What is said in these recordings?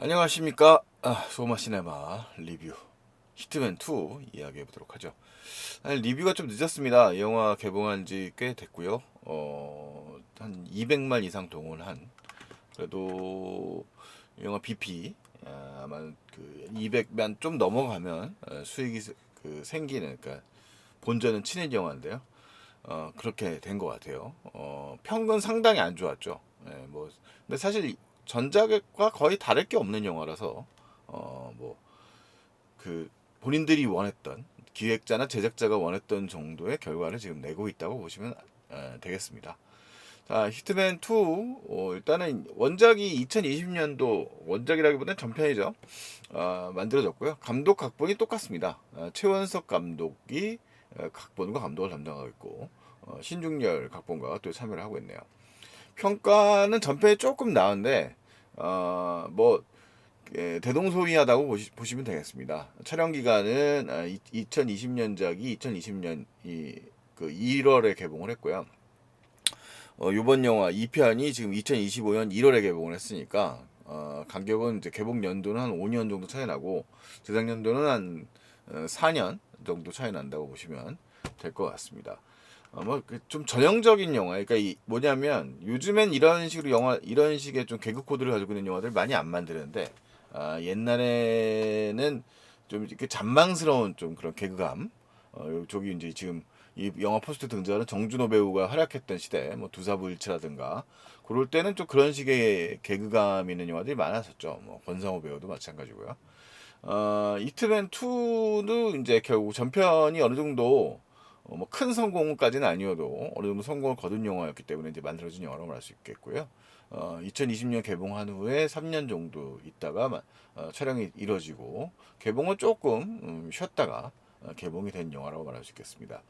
안녕하십니까. 소마시네마 리뷰 히트맨2 이야기해 보도록 하죠. 리뷰가 좀 늦었습니다. 이 영화 개봉한 지 꽤 됐고요. 한 200만 이상 동원한, 그래도 이 영화 BP 아마 그 200만 좀 넘어가면 수익이 생기는, 그러니까 본전은 치는 영화인데요. 그렇게 된 것 같아요. 평은 상당히 안 좋았죠. 근데 사실 전작과 거의 다를 게 없는 영화라서, 뭐, 그, 본인들이 원했던, 기획자나 제작자가 원했던 정도의 결과를 지금 내고 있다고 보시면 되겠습니다. 자, 히트맨 2, 일단은 원작이 2020년도, 원작이라기보다는 전편이죠. 만들어졌고요. 감독 각본이 똑같습니다. 최원석 감독이 각본과 감독을 담당하고 있고, 신중열 각본가가 또 참여를 하고 있네요. 평가는 전편이 조금 나은데, 뭐 대동소이하다고 보시면 되겠습니다. 촬영 기간은 2020년작이 2020년 그 1월에 개봉을 했고요. 이번 영화 2편이 지금 2025년 1월에 개봉을 했으니까, 간격은 이제 개봉 연도는 한 5년 정도 차이 나고, 제작 연도는 한 4년 정도 차이 난다고 보시면 될 것 같습니다. 좀 전형적인 영화. 그러니까 뭐냐면, 요즘엔 이런 식으로 영화, 이런 식의 좀 개그 코드를 가지고 있는 영화들 많이 안 만드는데, 옛날에는 좀 이렇게 잔망스러운 좀 그런 개그감. 저기 이제 지금 이 영화 포스트 등장하는 정준호 배우가 활약했던 시대, 뭐 두사부일치라든가, 그럴 때는 좀 그런 식의 개그감 있는 영화들이 많았었죠. 뭐 권상우 배우도 마찬가지고요. 히트맨 2도 이제 결국 전편이 어느 정도 뭐 큰 성공까지는 아니어도 어느 정도 성공을 거둔 영화였기 때문에 이제 만들어진 영화라고 할 수 있겠고요. 2020년 개봉한 후에 3년 정도 있다가 촬영이 이뤄지고, 개봉은 조금 쉬었다가 개봉이 된 영화라고 말할 수 있겠습니다.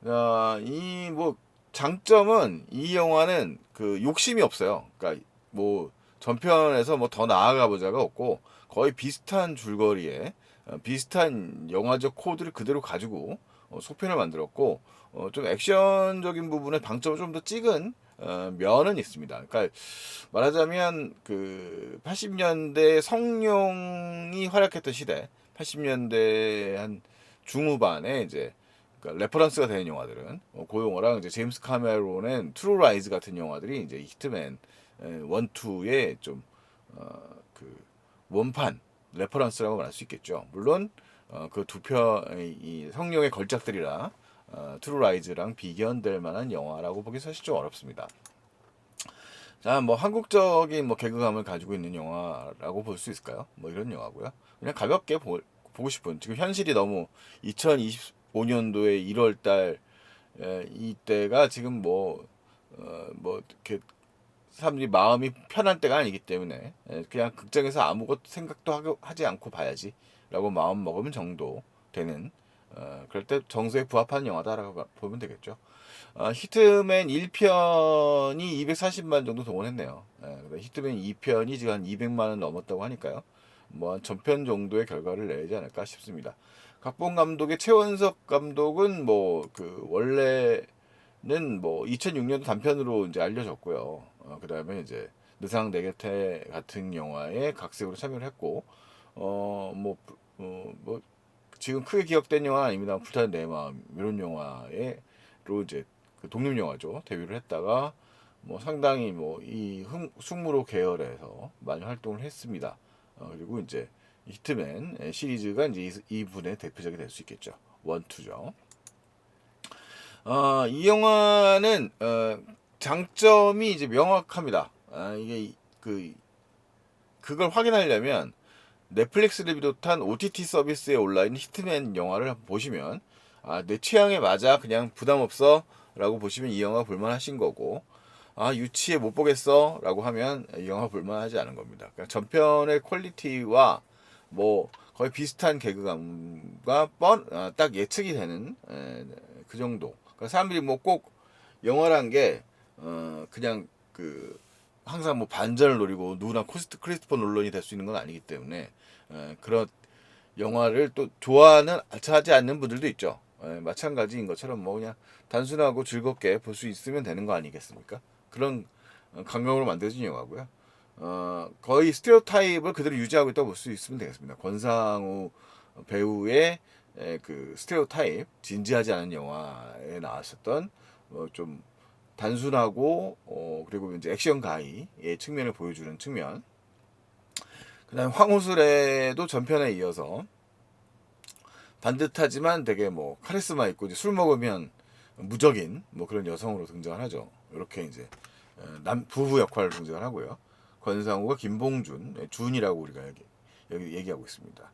이 뭐 장점은, 이 영화는 그 욕심이 없어요. 그러니까 뭐 전편에서 뭐 더 나아가 보자가 없고, 거의 비슷한 줄거리에 비슷한 영화적 코드를 그대로 가지고 속편을 만들었고, 좀 액션적인 부분에 방점을 좀 더 찍은 면은 있습니다. 그러니까 말하자면 그 80년대 성룡이 활약했던 시대, 80년대 한 중후반에 이제 그러니까 레퍼런스가 되는 영화들은 그 영화랑 이제 제임스 카메론의 트루 라이즈 같은 영화들이 이제 히트맨 1, 2의 좀 그 원판 레퍼런스라고 말할 수 있겠죠. 물론 그 두 편이 성룡의 걸작들이라 트루 라이즈랑 비견될 만한 영화라고 보기 사실 좀 어렵습니다. 자, 뭐 한국적인 뭐 개그감을 가지고 있는 영화라고 볼 수 있을까요? 뭐 이런 영화고요. 그냥 가볍게 보고 싶은, 지금 현실이 너무 2025년도에 1월 달 이때가 지금 뭐 이렇게 사람들이 마음이 편한 때가 아니기 때문에, 그냥 극장에서 아무것도 생각도 하지 않고 봐야지라고 마음 먹으면 정도 되는, 그럴 때 정서에 부합하는 영화다라고 보면 되겠죠. 히트맨 1편이 240만 정도 동원했네요. 히트맨 2편이 지금 한 200만 원 넘었다고 하니까요. 뭐 한 전편 정도의 결과를 내지 않을까 싶습니다. 각본 감독의 최원석 감독은 뭐 그 원래는 뭐 2006년도 단편으로 이제 알려졌고요. 그다음에 이제 느상 내 곁에 같은 영화에 각색으로 참여를 했고, 뭐 지금 크게 기억된 영화는 아닙니다. 불타는 내 마음 이런 영화에로 이제 그 독립 영화죠, 데뷔를 했다가 뭐 상당히 뭐 이 숙무로 계열에서 많이 활동을 했습니다. 그리고 이제 히트맨 시리즈가 이제 이 분의 대표작이 될 수 있겠죠. 원, 투죠. 이 영화는 장점이 이제 명확합니다. 이게 그걸 확인하려면 넷플릭스를 비롯한 OTT 서비스에 올라있는 히트맨 영화를 보시면, 내 취향에 맞아, 그냥 부담 없어 라고 보시면 이 영화 볼만하신 거고, 유치해 못 보겠어 라고 하면 이 영화 볼만하지 않은 겁니다. 그러니까 전편의 퀄리티와 뭐 거의 비슷한 개그감과 딱 예측이 되는 그 정도. 그러니까 사람들이 뭐 꼭 영화란 게 그냥 그 항상 뭐 반전을 노리고 누구나 크리스토퍼 놀런이 될 수 있는 건 아니기 때문에, 그런 영화를 또 좋아하지 않는 분들도 있죠. 마찬가지인 것처럼 뭐 그냥 단순하고 즐겁게 볼 수 있으면 되는 거 아니겠습니까? 그런 감각으로 만들어진 영화고요. 거의 스테레오타입을 그대로 유지하고 있다고 볼 수 있으면 되겠습니다. 권상우 배우의 그 스테레오타입, 진지하지 않은 영화에 나왔었던 좀 단순하고 그리고 이제 액션 가이의 측면을 보여주는 측면. 그다음에 황호술에도 전편에 이어서 반듯하지만 되게 뭐 카리스마 있고 이제 술 먹으면 무적인 뭐 그런 여성으로 등장을 하죠. 이렇게 이제 남 부부 역할을 등장을 하고요. 권상우가 김봉준, 준이라고 우리가 여기 얘기하고 있습니다.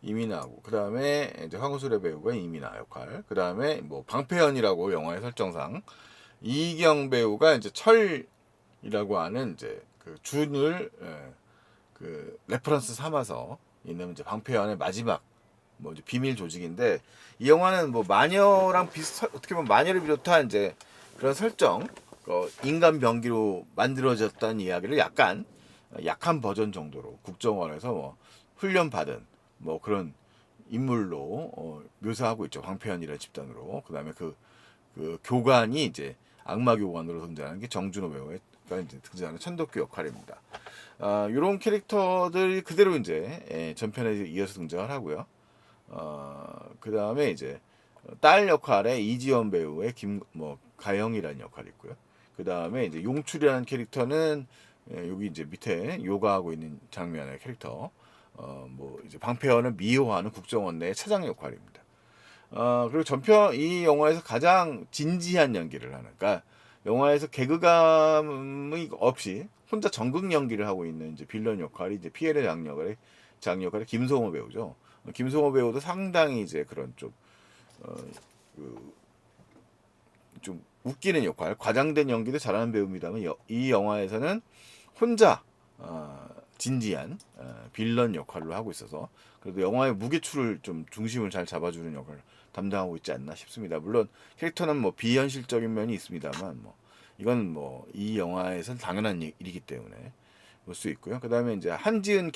이민아하고 그 다음에 이제 황우술의 배우가 이민아 역할. 그 다음에 뭐 방패연이라고 영화의 설정상 이경 배우가 이제 철이라고 하는 이제 그 준을 그 레퍼런스 삼아서 있는 이제 방패연의 마지막 뭐 이제 비밀 조직인데 이 영화는 뭐 마녀랑 비슷 어떻게 보면 마녀를 비롯한 이제 그런 설정 인간 병기로 만들어졌다는 이야기를 약간 약한 버전 정도로 국정원에서 뭐 훈련 받은 뭐 그런 인물로 묘사하고 있죠. 황폐현이라는 집단으로. 그다음에 그 교관이 이제 악마 교관으로 등장하는 게 정준호 배우가 이제 등장하는 천덕규 역할입니다. 이런 캐릭터들이 그대로 이제 전편에 이어서 등장을 하고요. 그 다음에 이제 딸 역할에 이지연 배우의 가영이라는 역할이 있고요. 그 다음에 이제 용출이라는 캐릭터는 여기 이제 밑에 요가하고 있는 장면의 캐릭터. 뭐 이제 방패원을 미호하는 국정원 내 차장 역할입니다. 그리고 전편 이 영화에서 가장 진지한 연기를 하는, 그러니까 영화에서 개그감이 없이 혼자 전극 연기를 하고 있는 이제 빌런 역할이 이제 피에르 장 역할의 김성호 배우죠. 김성호 배우도 상당히 이제 그런 좀 웃기는 역할, 과장된 연기도 잘하는 배우입니다만 이 영화에서는 혼자 진지한 빌런 역할로 하고 있어서 그래도 영화의 무게추를 좀 중심을 잘 잡아주는 역할을 담당하고 있지 않나 싶습니다. 물론 캐릭터는 뭐 비현실적인 면이 있습니다만 뭐 이건 뭐 이 영화에서는 당연한 일이기 때문에 볼 수 있고요. 그 다음에 이제 한지은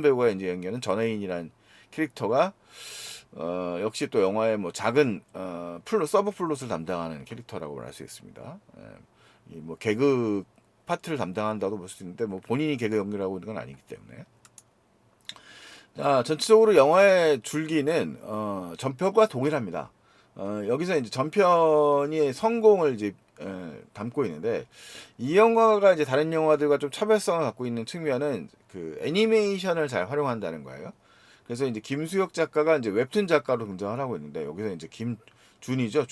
배우가 이제 연기하는 전혜인이라는 캐릭터가 역시 또 영화의 뭐 작은 서브 플롯을 담당하는 캐릭터라고 할 수 있습니다. 뭐 개그 파트를 담당한다고 볼 수 있는데 뭐 본인이 개그 연기를 하고 있는 건 아니기 때문에. 전체적으로 영화의 줄기는 전편과 동일합니다. 여기서 이제 전편이 성공을 이제 담고 있는데 이 영화가 이제 다른 영화들과 좀 차별성을 갖고 있는 측면은 그 애니메이션을 잘 활용한다는 거예요. 그래서 이제 김수혁 작가가 이제 웹툰 작가로 등장을 하고 있는데 여기서 이제 김준이죠,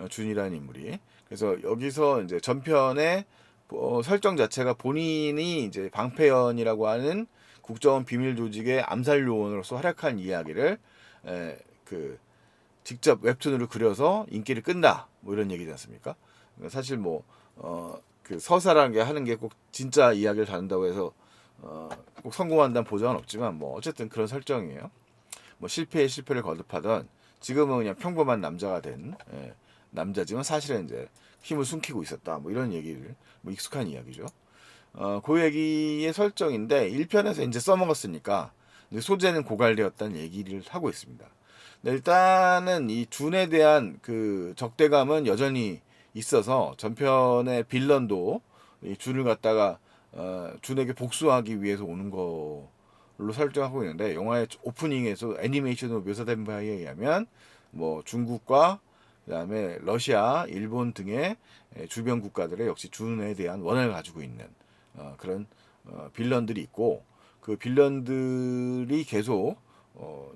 준이라는 인물이. 그래서 여기서 이제 전편의 설정 자체가 본인이 이제 방패연이라고 하는 국정원 비밀 조직의 암살 요원으로서 활약한 이야기를 그 직접 웹툰으로 그려서 인기를 끈다 뭐 이런 얘기지 않습니까? 사실 뭐 그 서사라는 게 하는 게 꼭 진짜 이야기를 다룬다고 해서 꼭 성공한다는 보장은 없지만 뭐 어쨌든 그런 설정이에요. 뭐 실패에 실패를 거듭하던 지금은 그냥 평범한 남자가 된 남자지만 사실은 이제 힘을 숨기고 있었다 뭐 이런 얘기를 뭐 익숙한 이야기죠. 그 얘기의 설정인데 1편에서 이제 써먹었으니까 이제 소재는 고갈되었다는 얘기를 하고 있습니다. 근데 일단은 이 준에 대한 그 적대감은 여전히 있어서 전편의 빌런도 이 준을 갖다가 준에게 복수하기 위해서 오는 걸로 설정하고 있는데 영화의 오프닝에서 애니메이션으로 묘사된 바에 의하면 뭐 중국과 그다음에 러시아, 일본 등의 주변 국가들의 역시 준에 대한 원한을 가지고 있는 그런 빌런들이 있고 그 빌런들이 계속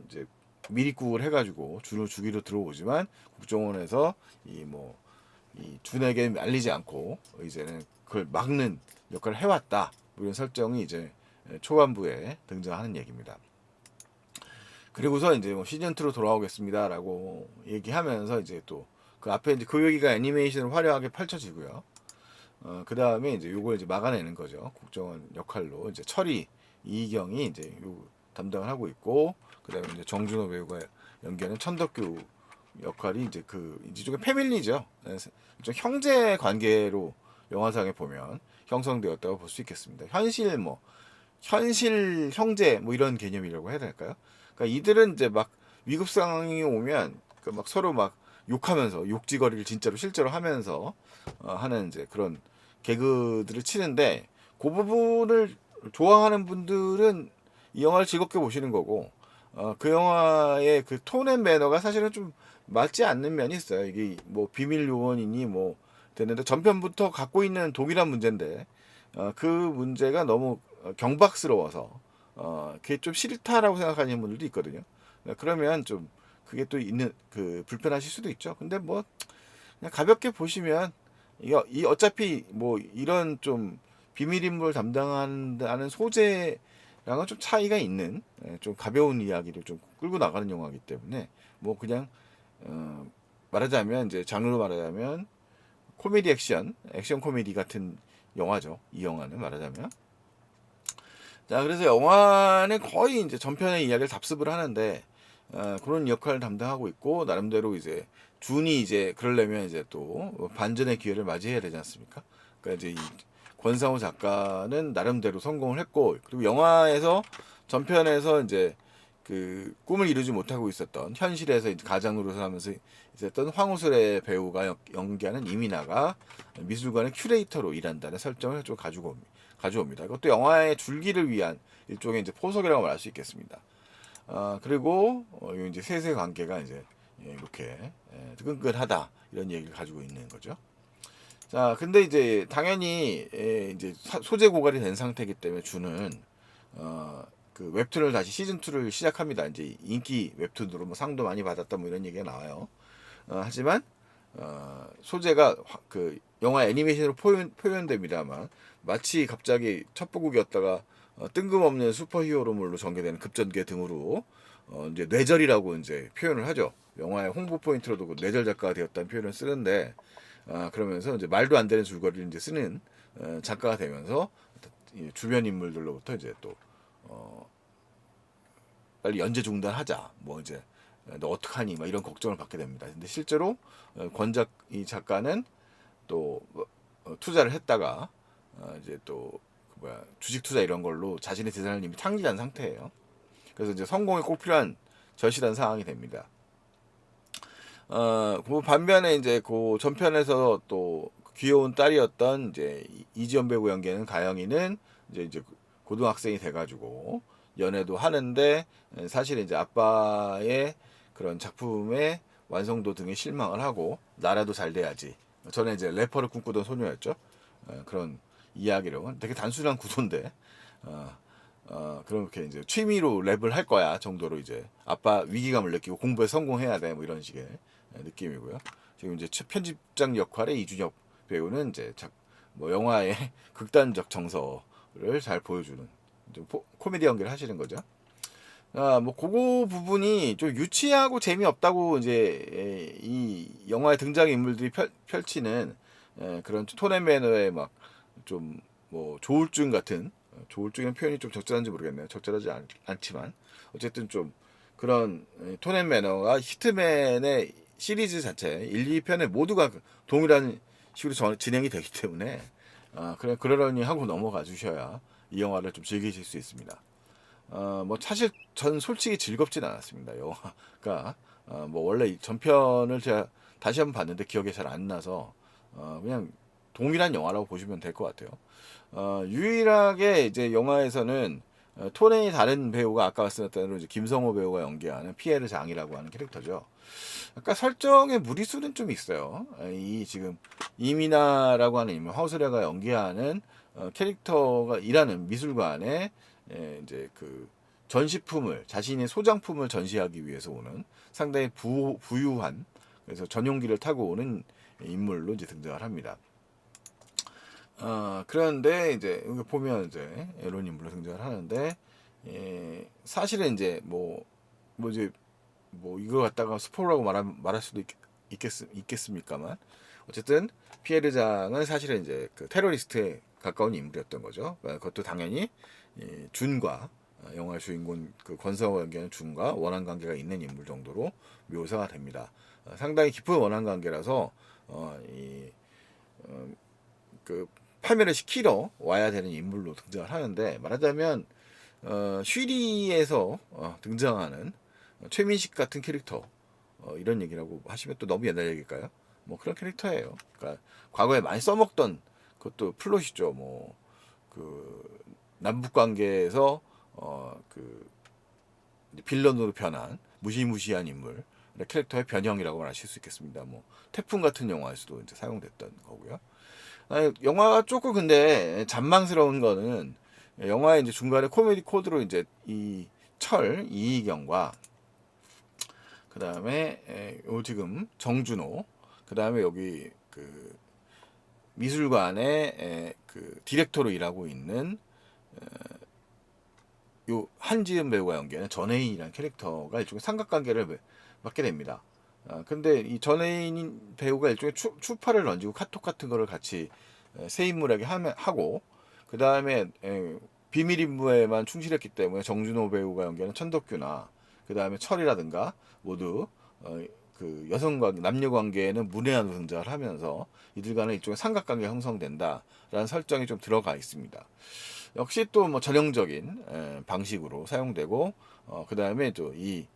이제 미리국을 해가지고 준을 주기로 들어오지만 국정원에서 이 준에게 알리지 않고 이제는 그걸 막는 역할을 해왔다. 뭐 이런 설정이 이제 초반부에 등장하는 얘기입니다. 그리고서 이제 뭐 시즌 2로 돌아오겠습니다라고 얘기하면서 이제 또 그 앞에 이제 그 얘기가 애니메이션을 화려하게 펼쳐지고요. 그 다음에 이제 요걸 이제 막아내는 거죠. 국정원 역할로 이제 철이 이경이 이제 요 담당을 하고 있고 그 다음에 이제 정준호 배우가 연기하는 천덕규 역할이 이제 이제 좀 패밀리죠. 좀 형제 관계로 영화상에 보면 형성되었다고 볼 수 있겠습니다. 현실 형제 뭐 이런 개념이라고 해야 될까요? 그러니까 이들은 이제 막 위급 상황이 오면 막 서로 막 욕하면서 욕지거리를 진짜로 실제로 하면서 하는 이제 그런 개그들을 치는데 그 부분을 좋아하는 분들은 이 영화를 즐겁게 보시는 거고, 그 영화의 그 톤 앤 매너가 사실은 좀 맞지 않는 면이 있어요. 이게 뭐 비밀 요원이니 뭐 되는데 전편부터 갖고 있는 동일한 문제인데, 그 문제가 너무 경박스러워서 그게 좀 싫다라고 생각하시는 분들도 있거든요. 그러면 좀 그게 또 있는 그 불편하실 수도 있죠. 근데 뭐 그냥 가볍게 보시면 이 어차피 뭐 이런 좀 비밀 인물 담당한다는 소재랑은 좀 차이가 있는 좀 가벼운 이야기를 좀 끌고 나가는 영화이기 때문에 뭐 그냥 어, 말하자면 이제 장르로 말하자면 코미디 액션 코미디 같은 영화죠. 이 영화는 말하자면. 자, 그래서 영화는 거의 이제 전편의 이야기를 답습을 하는데, 그런 역할을 담당하고 있고, 나름대로 이제, 준이 이제, 그러려면 이제 또, 반전의 기회를 맞이해야 되지 않습니까? 그러니까 이제 이 권상우 작가는 나름대로 성공을 했고, 그리고 영화에서, 전편에서 이제, 그, 꿈을 이루지 못하고 있었던, 현실에서 이제 가장 노릇을 하면서 있었던 황우슬의 배우가 연기하는 이민아가 미술관의 큐레이터로 일한다는 설정을 좀 가져옵니다. 이것도 영화의 줄기를 위한 일종의 이제 포석이라고 말할 수 있겠습니다. 그리고 이제 세세 관계가 이제 이렇게 뜨끈끈하다 이런 얘기를 가지고 있는 거죠. 자, 근데 이제 당연히 이제 소재 고갈이 된 상태이기 때문에 주는 그 웹툰을 다시 시즌 2를 시작합니다. 이제 인기 웹툰으로 뭐 상도 많이 받았다 뭐 이런 얘기가 나와요. 하지만 소재가 그 영화 애니메이션으로 표현됩니다만 마치 갑자기 첩보국이었다가 뜬금없는 슈퍼히어로물로 전개되는 급전개 등으로 이제 뇌절이라고 이제 표현을 하죠. 영화의 홍보 포인트로도 그 뇌절 작가가 되었다는 표현을 쓰는데 그러면서 이제 말도 안 되는 줄거리를 이제 쓰는 작가가 되면서 주변 인물들로부터 이제 또 빨리 연재 중단하자. 뭐 이제 너 어떡하니? 막 이런 걱정을 받게 됩니다. 근데 실제로 권작 이 작가는 또 투자를 했다가 이제 또그 뭐야 주식 투자 이런 걸로 자신의 재산을 이미 탕진한 상태예요. 그래서 이제 성공에 꼭 필요한 절실한 상황이 됩니다. 그 반면에 이제 그 전편에서 또 귀여운 딸이었던 이제 이지연 배우 연기하는 가영이는 이제 고등학생이 돼가지고 연애도 하는데 사실 이제 아빠의 그런 작품의 완성도 등에 실망을 하고 나라도 잘 돼야지. 전에 이제 래퍼를 꿈꾸던 소녀였죠. 그런 이야기로 되게 단순한 구조인데 그렇게 이제 취미로 랩을 할 거야 정도로 이제 아빠 위기감을 느끼고 공부에 성공해야 돼 뭐 이런 식의 느낌이고요. 지금 이제 편집장 역할의 이준혁 배우는 이제 뭐 영화의 극단적 정서를 잘 보여주는 코미디 연기를 하시는 거죠. 뭐 그거 부분이 좀 유치하고 재미없다고 이제 이 영화의 등장 인물들이 펼치는 그런 톤앤 매너의 막 좀 뭐 조울증 같은 조울증이라는 표현이 좀 적절한지 모르겠네요. 적절하지 않지만 어쨌든 좀 그런 톤앤 매너가 히트맨의 시리즈 자체 1, 2편에 모두가 동일한 식으로 진행이 되기 때문에 그러려니 하고 넘어가 주셔야 이 영화를 좀 즐기실 수 있습니다. 뭐 사실 전 솔직히 즐겁진 않았습니다. 영화가 뭐 원래 전편을 제가 다시 한번 봤는데 기억이 잘 안 나서 그냥 동일한 영화라고 보시면 될 것 같아요. 유일하게 이제 영화에서는 톤이 다른 배우가 아까 말씀드렸던 대로 이제 김성호 배우가 연기하는 피에르 장이라고 하는 캐릭터죠. 아까 설정의 무리수는 좀 있어요. 이 지금 이민아라고 하는 인물 하우스레가 연기하는 캐릭터가 일하는 미술관에 이제 그 전시품을 자신의 소장품을 전시하기 위해서 오는 상당히 부유한 그래서 전용기를 타고 오는 인물로 이제 등장을 합니다. 그런데 이제 여기 보면 이제 에론 인물로 등장을 하는데 사실은 이제 뭐 이제 뭐 이거 갖다가 스포라고 말할 수도 있겠습니까만 어쨌든 피에르장은 사실은 이제 그 테러리스트에 가까운 인물이었던 거죠. 그것도 당연히 준과 영화의 주인공 그 권성호 연기하는 준과 원한 관계가 있는 인물 정도로 묘사가 됩니다. 상당히 깊은 원한 관계라서 그 파멸을 시키러 와야 되는 인물로 등장을 하는데 말하자면 쉬리에서 등장하는 최민식 같은 캐릭터 이런 얘기라고 하시면 또 너무 옛날 얘기일까요? 뭐 그런 캐릭터예요. 그러니까 과거에 많이 써먹던 그것도 플롯이죠. 뭐 그 남북 관계에서 그 빌런으로 변한 무시무시한 인물 캐릭터의 변형이라고 말하실 수 있겠습니다. 뭐 태풍 같은 영화에서도 이제 사용됐던 거고요. 영화가 조금 근데 잔망스러운 거는 영화의 이제 중간에 코미디 코드로 이제 이 이희경과 그 다음에 지금 정준호 그 다음에 여기 그 미술관의 그 디렉터로 일하고 있는 요 한지은 배우가 연기하는 전혜인이라는 캐릭터가 일종의 삼각관계를 맡게 됩니다. 근데 이 전혜인 배우가 일종의 추파를 던지고 카톡 같은 거를 같이 새 인물에게 하고 그 다음에 비밀 임무에만 충실했기 때문에 정준호 배우가 연기하는 천덕규나 그 다음에 철이라든가 모두 그 여성관계 남녀 관계에는 문외한으로 등장을 하면서 이들 간의 일종의 삼각관계가 형성된다라는 설정이 좀 들어가 있습니다. 역시 또 뭐 전형적인 방식으로 사용되고 그 다음에 또 이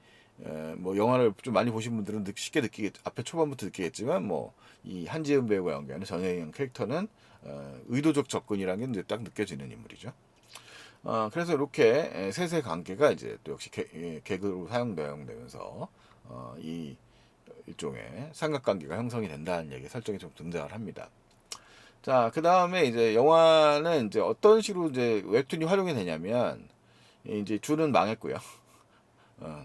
뭐 영화를 좀 많이 보신 분들은 쉽게 앞에 초반부터 느끼겠지만 뭐 이 한지은 배우가 연기하는 전혜영 캐릭터는 의도적 접근이라는 게 이제 딱 느껴지는 인물이죠. 그래서 이렇게 셋의 관계가 이제 또 역시 개그로 사용되면서 이 일종의 삼각관계가 형성이 된다는 얘기 설정이 좀 등장을 합니다. 자, 그 다음에 이제 영화는 이제 어떤 식으로 이제 웹툰이 활용이 되냐면 이제 줄은 망했고요.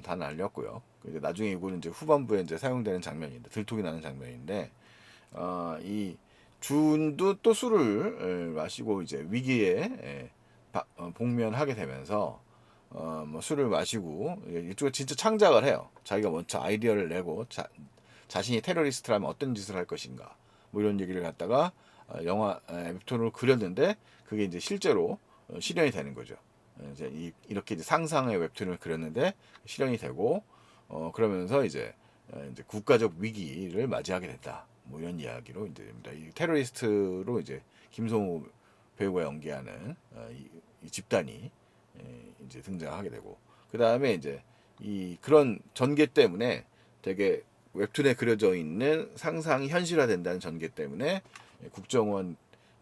다 날렸고요. 이제 나중에 이거는 이제 후반부에 이제 사용되는 장면인데 들통이 나는 장면인데 이 준도 또 술을 마시고 이제 위기에 복면하게 되면서 뭐 술을 마시고 이쪽에 진짜 창작을 해요. 자기가 먼저 아이디어를 내고 자신이 테러리스트라면 어떤 짓을 할 것인가 뭐 이런 얘기를 갖다가 영화 웹툰으로 그렸는데 그게 이제 실제로 실현이 되는 거죠. 이제 이렇게 이제 상상의 웹툰을 그렸는데 실현이 되고 그러면서 이제 국가적 위기를 맞이하게 된다. 뭐 이런 이야기로 이제 됩니다. 이 테러리스트로 이제 김성우 배우가 연기하는 이 집단이 이제 등장하게 되고 그 다음에 이제 이 그런 전개 때문에 되게 웹툰에 그려져 있는 상상이 현실화된다는 전개 때문에 국정원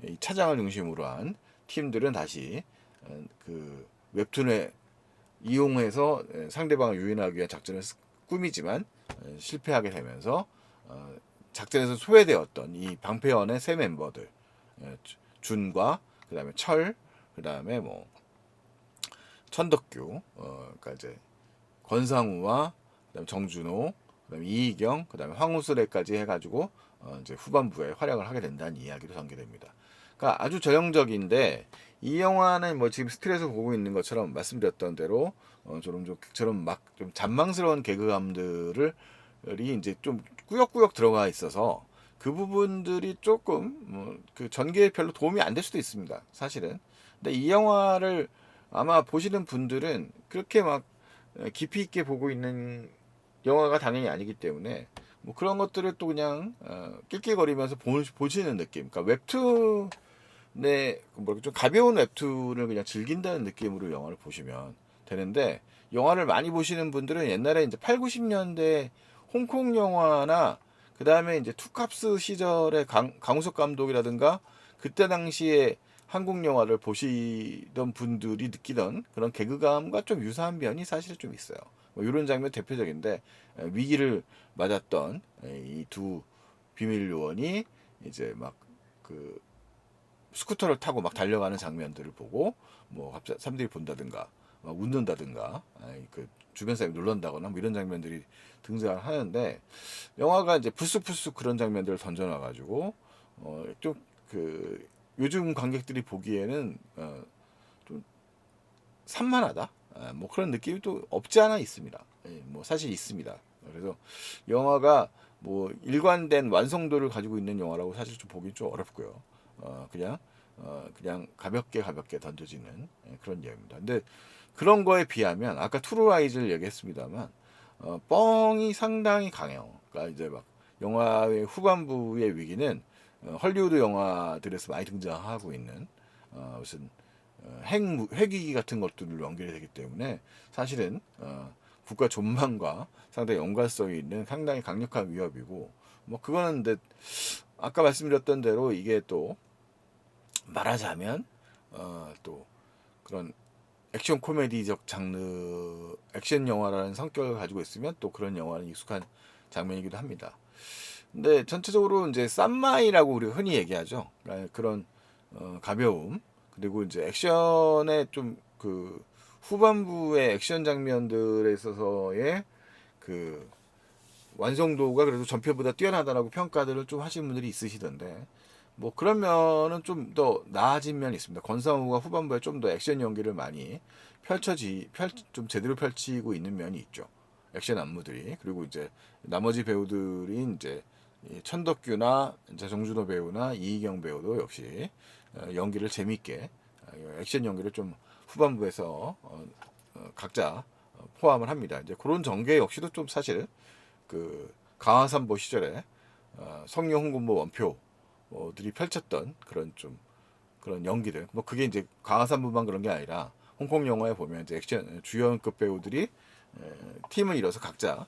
이 차장을 중심으로 한 팀들은 다시 그 웹툰에 이용해서 상대방을 유인하기 위한 작전을 꾸미지만 실패하게 되면서 작전에서 소외되었던 이 방패원의 세 멤버들 준과 그 다음에 철, 그 다음에 뭐 천덕규, 그러니까 이제 권상우와 그다음에 정준호, 그다음에 이희경, 그다음에 황우스레까지 해가지고 이제 후반부에 활약을 하게 된다는 이야기로 전개됩니다. 그러니까 아주 전형적인데 이 영화는 뭐 지금 스트레스 보고 있는 것처럼 말씀드렸던 대로 저런 막 좀 잔망스러운 개그감들을 이제 좀 꾸역꾸역 들어가 있어서 그 부분들이 조금 그 전개에 별로 도움이 안 될 수도 있습니다. 사실은. 근데 이 영화를 아마 보시는 분들은 그렇게 막 깊이 있게 보고 있는 영화가 당연히 아니기 때문에 뭐 그런 것들을 또 그냥 낄낄거리면서 보시는 느낌. 그러니까 웹툰의 뭐좀 가벼운 웹툰을 그냥 즐긴다는 느낌으로 영화를 보시면 되는데 영화를 많이 보시는 분들은 옛날에 이제 8, 90년대 홍콩 영화나 그 다음에 이제 투캅스 시절의 강우석 감독이라든가 그때 당시에 한국 영화를 보시던 분들이 느끼던 그런 개그감과 좀 유사한 면이 사실 좀 있어요. 뭐 이런 장면 대표적인데 위기를 맞았던 이 두 비밀 요원이 이제 막 그 스쿠터를 타고 막 달려가는 장면들을 보고 뭐 갑자기 사람들이 본다든가 막 웃는다든가 그 주변 사람이 놀란다거나 뭐 이런 장면들이 등장을 하는데 영화가 이제 불쑥불쑥 그런 장면들을 던져놔가지고 좀그 요즘 관객들이 보기에는 좀 산만하다. 뭐 그런 느낌이 또 없지 않아 있습니다. 뭐 사실 있습니다. 그래서 영화가 뭐 일관된 완성도를 가지고 있는 영화라고 사실 좀 보기 좀 어렵고요. 그냥 가볍게 던져지는 그런 이야기입니다. 근데 그런 거에 비하면 아까 트루라이즈를 얘기했습니다만 뻥이 상당히 강해요. 그러니까 이제 막 영화의 후반부의 위기는 헐리우드 영화들에서 많이 등장하고 있는 무슨 핵위기 같은 것들로 연결이 되기 때문에 사실은 국가 전망과 상당히 연관성이 있는 상당히 강력한 위협이고 뭐 그거는 근데 아까 말씀드렸던 대로 이게 또 말하자면 또 그런 액션 코미디적 장르 액션 영화라는 성격을 가지고 있으면 또 그런 영화는 익숙한 장면이기도 합니다. 근데 전체적으로 이제 쌈마이라고 우리가 흔히 얘기하죠. 그러니까 그런 가벼움, 그리고 이제 액션의 좀 그 후반부의 액션 장면들에 있어서의 그 완성도가 그래도 전편보다 뛰어나다라고 평가들을 좀 하시는 분들이 있으시던데, 뭐 그러면은 좀 더 나아진 면이 있습니다. 권상우가 후반부에 좀 더 액션 연기를 많이 좀 제대로 펼치고 있는 면이 있죠. 액션 안무들이. 그리고 이제 나머지 배우들이 이제 이 천덕규나 이제 정준호 배우나 이희경 배우도 역시 연기를 재밌게 액션 연기를 좀 후반부에서 각자 포함을 합니다. 이제 그런 전개 역시도 좀 사실 그 강화산보 시절에 성룡 홍군보 원표들이 펼쳤던 그런 좀 그런 연기들, 뭐 그게 이제 강화산보만 그런 게 아니라 홍콩 영화에 보면 이제 액션 주연급 배우들이 팀을 이뤄서 각자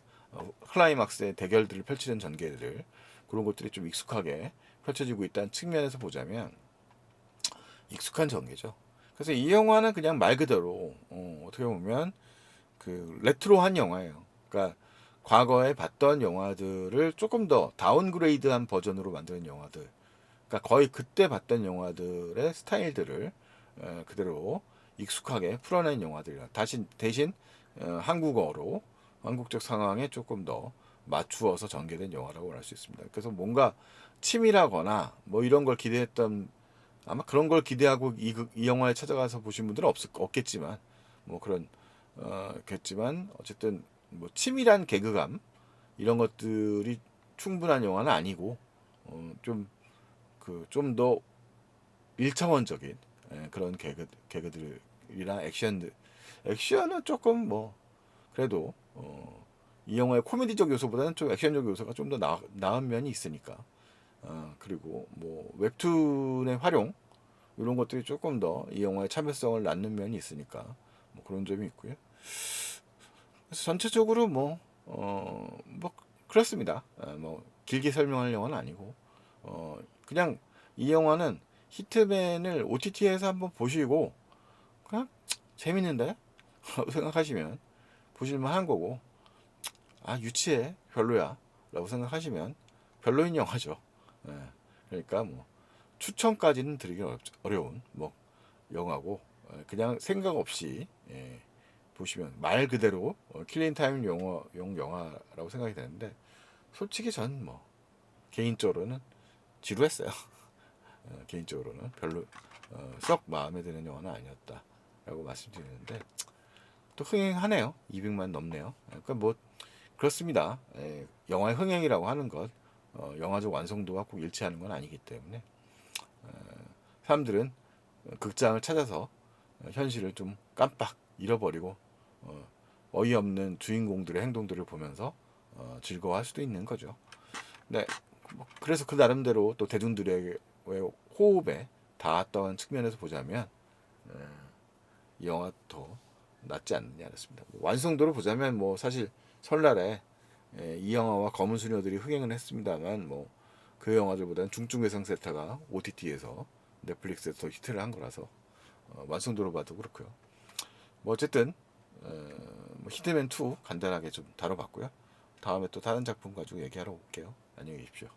클라이막스의 대결들을 펼치는 전개들, 그런 것들이 좀 익숙하게 펼쳐지고 있다는 측면에서 보자면 익숙한 전개죠. 그래서 이 영화는 그냥 말 그대로 어떻게 보면 그 레트로한 영화예요. 그러니까 과거에 봤던 영화들을 조금 더 다운그레이드한 버전으로 만드는 영화들. 그러니까 거의 그때 봤던 영화들의 스타일들을 그대로 익숙하게 풀어낸 영화들이라. 대신 한국어로 한국적 상황에 조금 더 맞추어서 전개된 영화라고 할 수 있습니다. 그래서 뭔가 치밀하거나 뭐 이런 걸 기대했던, 아마 그런 걸 기대하고 이 영화에 찾아가서 보신 분들은 없겠지만 뭐 그런 겠지만 어쨌든 뭐 치밀한 개그감 이런 것들이 충분한 영화는 아니고 좀 더 일차원적인 그런 개그들이나 액션은 조금 뭐 그래도 이 영화의 코미디적 요소보다는 좀 액션적 요소가 좀 더 나은 면이 있으니까. 그리고 뭐 웹툰의 활용 이런 것들이 조금 더 이 영화의 참여성을 낳는 면이 있으니까 뭐 그런 점이 있고요. 그래서 전체적으로 뭐 그렇습니다. 뭐 길게 설명할 영화는 아니고 그냥 이 영화는 히트맨을 OTT에서 한번 보시고 그냥 재밌는데 생각하시면 보실만 한 거고, 아 유치해 별로야 라고 생각하시면 별로인 영화죠. 예, 그러니까 뭐 추천까지는 드리기 어려운 뭐 영화고, 그냥 생각 없이 보시면 말 그대로 킬링타임 용 영화라고 생각이 되는데, 솔직히 전 뭐 개인적으로는 지루했어요. 개인적으로는 별로 썩 마음에 드는 영화는 아니었다라고 말씀드리는데, 또 흥행하네요. 200만 넘네요. 그러니까 뭐 그렇습니다. 영화의 흥행이라고 하는 것 영화적 완성도와 꼭 일치하는 건 아니기 때문에 사람들은 극장을 찾아서 현실을 좀 깜빡 잃어버리고 어이없는 주인공들의 행동들을 보면서 즐거워할 수도 있는 거죠. 네, 뭐 그래서 그 나름대로 또 대중들의 호흡에 닿았던 측면에서 보자면 이 영화 더 낫지 않느냐 그렇습니다. 완성도로 보자면 뭐 사실 설날에 이 영화와 검은 수녀들이 흥행은 했습니다만 뭐 그 영화들보다는 중증외상 세타가 OTT에서 넷플릭스에서 더 히트를 한 거라서 완성도로 봐도 그렇고요. 뭐 어쨌든 뭐 히트맨 2 간단하게 좀 다뤄봤고요. 다음에 또 다른 작품 가지고 얘기하러 올게요. 안녕히 계십시오.